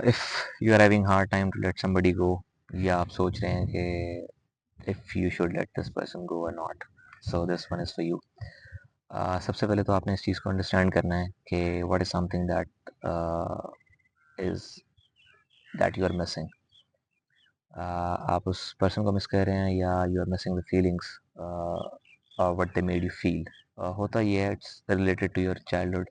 If you are having hard time to let somebody go, या आप सोच रहे हैं कि if you should let this person go और not, so this one is for you. सबसे पहले तो आपने इस चीज़ को अंडरस्टैंड करना है कि what is something is that you are missing. आप उस पर्सन को मिस कर रहे हैं, या you are missing the feelings what they made you feel. होता ये है, it's related to your childhood.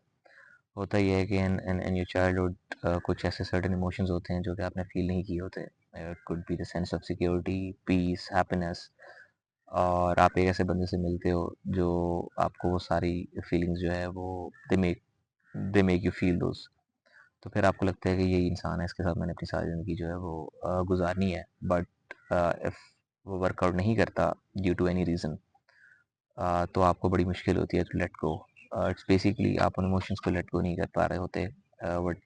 होता ये है कि इन योर चाइल्डहुड कुछ ऐसे सर्टेन इमोशंस होते हैं जो कि आपने फील नहीं किए होते। It could be the sense of security, peace, happiness. और आप एक ऐसे बंदे से मिलते हो जो आपको वो सारी फीलिंग्स जो है वो दे मेक यू फील दोस। तो फिर आपको लगता है कि यही इंसान है, इसके साथ मैंने अपनी सारी ज़िंदगी जो है वो गुजारनी है। बट इफ़ वो वर्कआउट नहीं करता ड्यू टू एनी रीज़न, तो आपको बड़ी मुश्किल होती है to let go. It's basically आप उन इमोशंस को लेट गो नहीं कर पा रहे होते what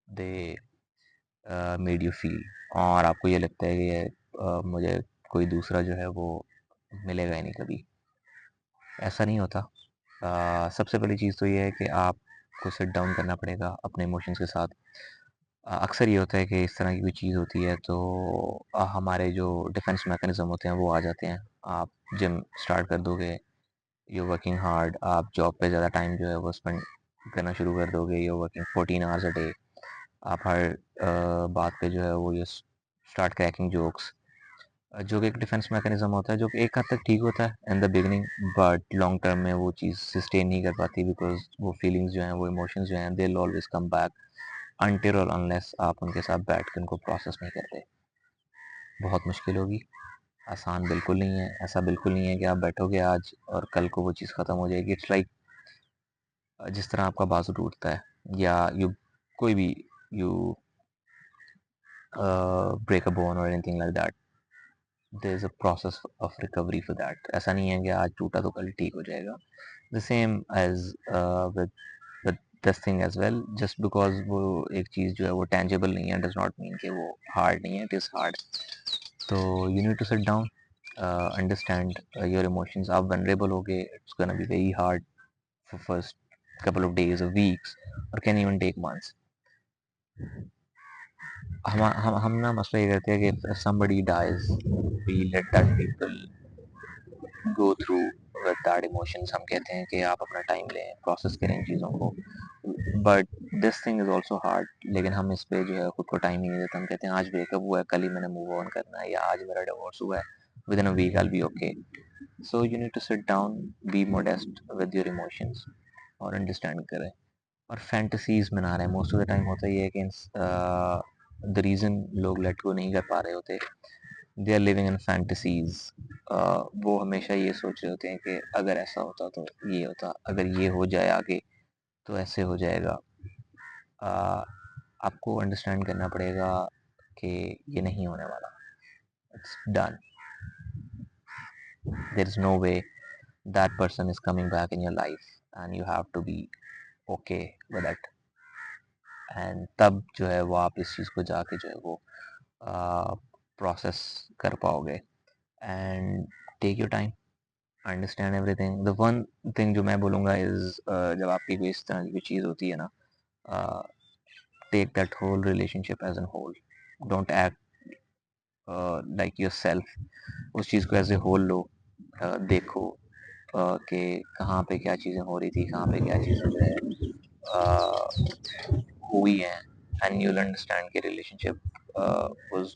they made you feel. और आपको ये लगता है कि मुझे कोई दूसरा जो है वो मिलेगा ही नहीं कभी। ऐसा नहीं होता। सबसे पहली चीज़ तो ये है कि आपको सिट डाउन करना पड़ेगा अपने इमोशंस के साथ। अक्सर ये होता है कि इस तरह की कोई चीज़ होती है तो हमारे जो डिफेंस मैकेनिज़्म होते हैं वो आ जाते हैं। आप जिम स्टार्ट कर दोगे, यू वर्किंग हार्ड, आप जॉब पे ज़्यादा टाइम जो है वो स्पेंड करना शुरू कर दोगे, you working 14 hours a day. आप हर बात पे जो है वो ये स्टार्ट क्रैकिंग जोक्स, जो कि एक डिफेंस मैकेनिज्म होता है जो कि एक हद तक ठीक होता है in the beginning, but long term में वो चीज़ सस्टेन नहीं कर पाती, बिकॉज वो फीलिंग्स जो हैं, वो इमोशंस जो हैं, they will always come back until और अनलेस आप उनके साथ बैठ के उनको प्रोसेस नहीं करते। बहुत मुश्किल होगी, आसान बिल्कुल नहीं है। ऐसा बिल्कुल नहीं है कि आप बैठोगे आज और कल को वो चीज़ ख़त्म हो जाएगी। इट्स लाइक जिस तरह आपका बाजू टूटता है, या यू कोई भी यू ब्रेक अ बोन और anything like that, there is a process of recovery for that. ऐसा नहीं है कि आज टूटा तो कल ठीक हो जाएगा। The same as with with this thing as well. Just because वो एक चीज़ जो है वो टेंजिबल नहीं है डज नॉट मीन कि वो हार्ड नहीं है, इट इज़ हार्ड। तो you need to sit down, understand your emotions. आप वनरेबल हो गए, it's gonna be very hard for first couple of days or weeks, or can even take months. हम ना मसला ये करते हैं कि if somebody dies, we let that people go through with that emotions. हम कहते हैं कि आप अपना टाइम लें, प्रोसेस करें इन चीज़ों को। But this thing is also hard, लेकिन हम इस पे जो है खुद को टाइम ही नहीं देते। हम कहते हैं आज ब्रेकअप हुआ है, कल ही मैंने मूव ऑन करना है, या आज मेरा डिवोर्स हुआ है, within a week I will be okay. So you need to sit down, be modest with your emotions, और अंडरस्टैंड करें। और फैंटेसीज मना रहे हैं मोस्ट ऑफ द टाइम। होता ये है कि द रीज़न लोग लेट गो नहीं कर पा रहे होते, they are living in fantasies. वो हमेशा ये सोच रहे होते हैं कि अगर ऐसा होता तो ये होता, अगर ये हो जाए आगे तो ऐसे हो जाएगा। uh, आपको अंडरस्टैंड करना पड़ेगा कि ये नहीं होने वाला। It's done, there is no way that person is coming back in your life, and you have to be okay with it. And तब जो है वो आप इस चीज़ को जाके जो है वो प्रोसेस कर पाओगे। And take your time, understand everything. The one thing जो मैं बोलूँगा इज़, जब आपकी कोई इस तरह की कोई चीज़ होती है ना, take that whole relationship as an whole. Don't act like yourself. उस चीज़ को एज ए होल लो। देखो कि कहाँ पे क्या चीज़ें हो रही थी, कहाँ पे क्या चीज़ें जो है हुई हैं, एंड you'll understand कि relationship was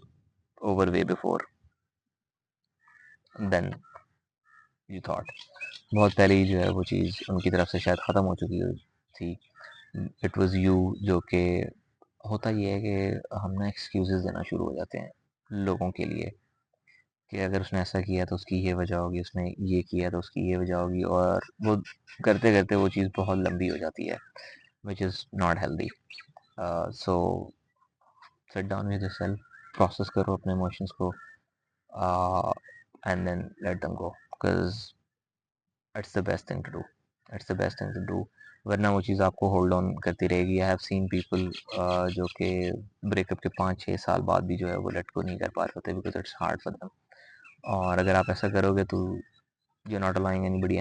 over way before than you thought। बहुत पहले ही जो है वो चीज़ उनकी तरफ से शायद ख़त्म हो चुकी थी। इट वाज यू जो कि, होता ये है कि हम ना एक्सक्यूजेस देना शुरू हो जाते हैं लोगों के लिए, कि अगर उसने ऐसा किया तो उसकी ये वजह होगी, उसने ये किया तो उसकी ये वजह होगी, और वो करते करते वो चीज़ बहुत लंबी हो जाती है, which is not healthy. So sit down with yourself, process करो अपने इमोशंस को, and then let them go, because it's the best thing to do. It's the best thing to do. वरना वो चीज़ आपको होल्ड ऑन करती रहेगी। I have seen people जो कि ब्रेकअप के 5-6 साल बाद भी जो है वो लेट गो नहीं कर पा रहे होते, because it's hard for them. और अगर आप ऐसा करोगे तो you're not allowing anybody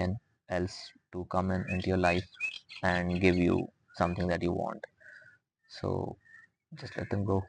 else to come into your life and give you something that you want. So just let them go.